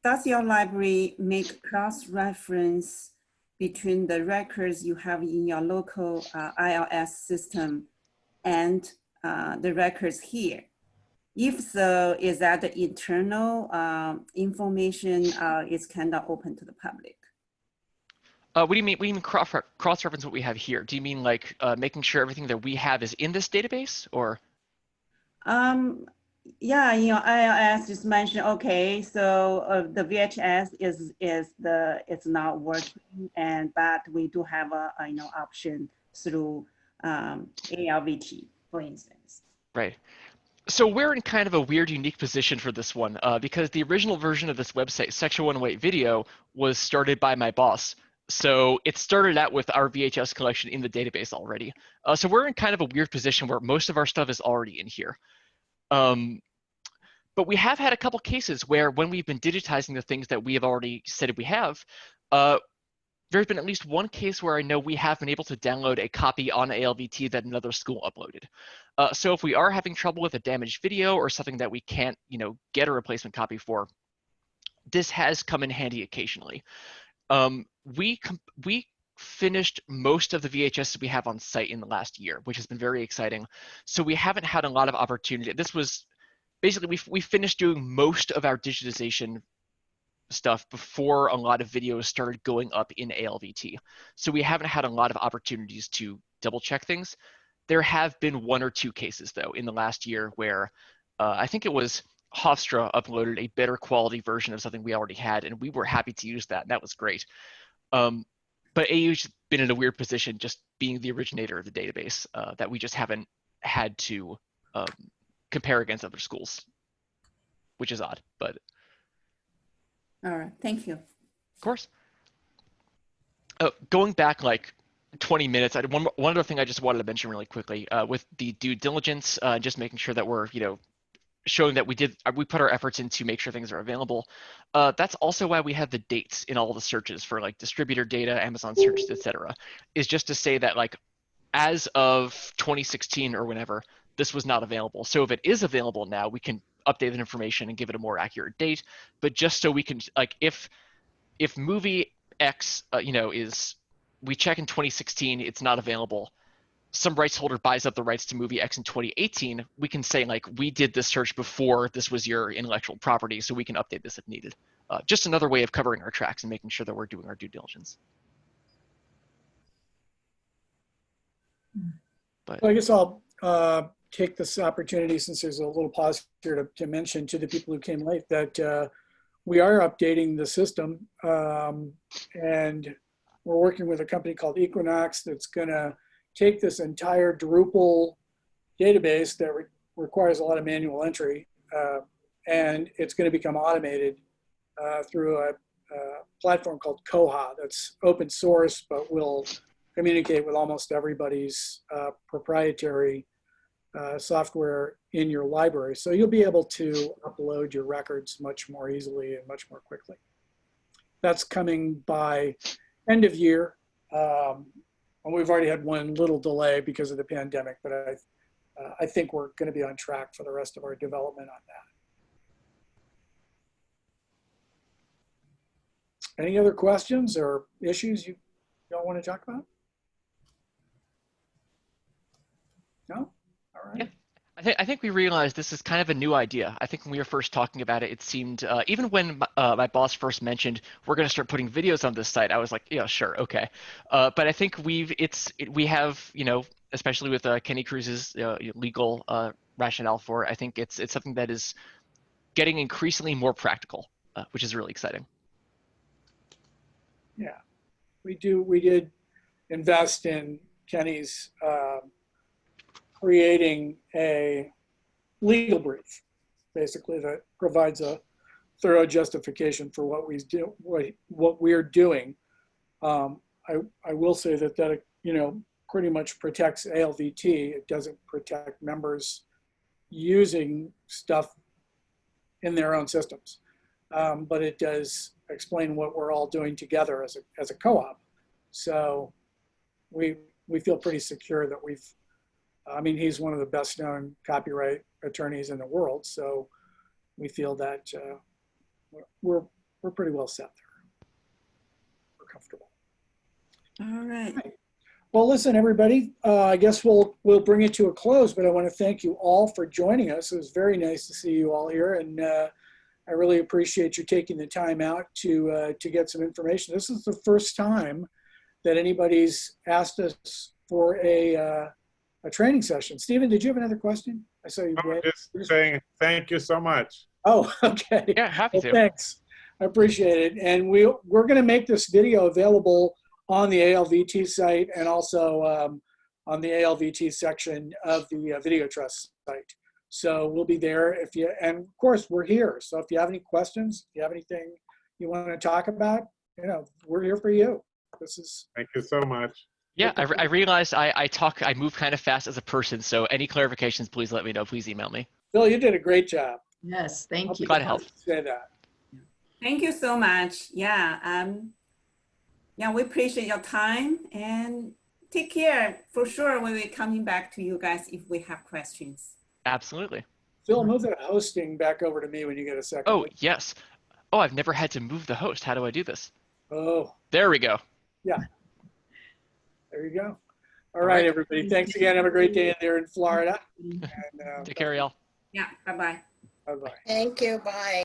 Speaker 3: does your library make cross-reference between the records you have in your local ILS system and the records here? If so, is that the internal information is kind of open to the public?
Speaker 2: What do you mean? What do you mean cross-reference what we have here? Do you mean like making sure everything that we have is in this database, or?
Speaker 3: Yeah, in your ILS just mentioned, okay, so the VHS it's not working, but we do have a option through ALVT, for instance.
Speaker 2: Right. So we're in kind of a weird, unique position for this one, because the original version of this website, Section 108 Video, was started by my boss. So it started out with our VHS collection in the database already. So we're in kind of a weird position where most of our stuff is already in here. But we have had a couple cases where when we've been digitizing the things that we have already said we have, there's been at least one case where I know we have been able to download a copy on ALVT that another school uploaded. So if we are having trouble with a damaged video or something that we can't, get a replacement copy for, this has come in handy occasionally. We finished most of the VHS we have on site in the last year, which has been very exciting. So we haven't had a lot of opportunity. This was basically, we finished doing most of our digitization stuff before a lot of videos started going up in ALVT. So we haven't had a lot of opportunities to double check things. There have been one or two cases though in the last year where I think it was Hofstra uploaded a better quality version of something we already had, and we were happy to use that, and that was great. But AU's been in a weird position just being the originator of the database, that we just haven't had to compare against other schools, which is odd, but.
Speaker 3: All right, thank you.
Speaker 2: Of course. Going back like 20 minutes, one other thing I just wanted to mention really quickly, with the due diligence, just making sure that we're, showing that we put our efforts in to make sure things are available. That's also why we have the dates in all the searches for like distributor data, Amazon searches, etc. Is just to say that like as of 2016 or whenever, this was not available. So if it is available now, we can update that information and give it a more accurate date. But just so we can, like, if movie X, is, we check in 2016, it's not available. Some rights holder buys up the rights to movie X in 2018. We can say like, we did this search before this was your intellectual property, so we can update this if needed. Just another way of covering our tracks and making sure that we're doing our due diligence. But
Speaker 1: well, I guess I'll take this opportunity, since there's a little pause here, to mention to the people who came late that we are updating the system, and we're working with a company called Equinox that's going to take this entire Drupal database that requires a lot of manual entry, and it's going to become automated through a platform called Koha that's open source, but will communicate with almost everybody's proprietary software in your library. So you'll be able to upload your records much more easily and much more quickly. That's coming by end of year. And we've already had one little delay because of the pandemic, but I think we're going to be on track for the rest of our development on that. Any other questions or issues you don't want to talk about? No? All right.
Speaker 2: Yeah. I think we realized this is kind of a new idea. I think when we were first talking about it, it seemed, even when my boss first mentioned we're going to start putting videos on this site, I was like, yeah, sure, okay. But I think we have, especially with Kenny Cruz's legal rationale for it, I think it's something that is getting increasingly more practical, which is really exciting.
Speaker 1: Yeah, we did invest in Kenny's creating a legal brief, basically, that provides a thorough justification for what we're doing. I will say that pretty much protects ALVT. It doesn't protect members using stuff in their own systems. But it does explain what we're all doing together as a co-op. So we feel pretty secure that I mean, he's one of the best known copyright attorneys in the world. So we feel that we're pretty well set there. We're comfortable.
Speaker 3: All right.
Speaker 1: Well, listen, everybody, I guess we'll bring it to a close, but I want to thank you all for joining us. It was very nice to see you all here, and I really appreciate you taking the time out to get some information. This is the first time that anybody's asked us for a training session. Stephen, did you have another question? I saw you.
Speaker 5: I'm just saying thank you so much.
Speaker 1: Oh, okay.
Speaker 2: Yeah, happy to.
Speaker 1: Thanks. I appreciate it. And we're going to make this video available on the ALVT site and also on the ALVT section of the Video Trust site. So we'll be there and of course we're here. So if you have any questions, if you have anything you want to talk about, we're here for you.
Speaker 5: Thank you so much.
Speaker 2: Yeah, I realized I move kind of fast as a person, so any clarifications, please let me know. Please email me.
Speaker 1: Bill, you did a great job.
Speaker 4: Yes, thank you.
Speaker 2: Glad to help.
Speaker 1: Say that.
Speaker 3: Thank you so much. Yeah. Yeah, we appreciate your time and take care. For sure, we'll be coming back to you guys if we have questions.
Speaker 2: Absolutely.
Speaker 1: Phil, move the hosting back over to me when you get a second.
Speaker 2: Oh, yes. Oh, I've never had to move the host. How do I do this?
Speaker 1: Oh.
Speaker 2: There we go.
Speaker 1: Yeah. There you go. All right, everybody. Thanks again. Have a great day there in Florida. And,
Speaker 2: Take care, y'all.
Speaker 3: Yeah, bye-bye.
Speaker 1: Bye-bye.
Speaker 6: Thank you. Bye.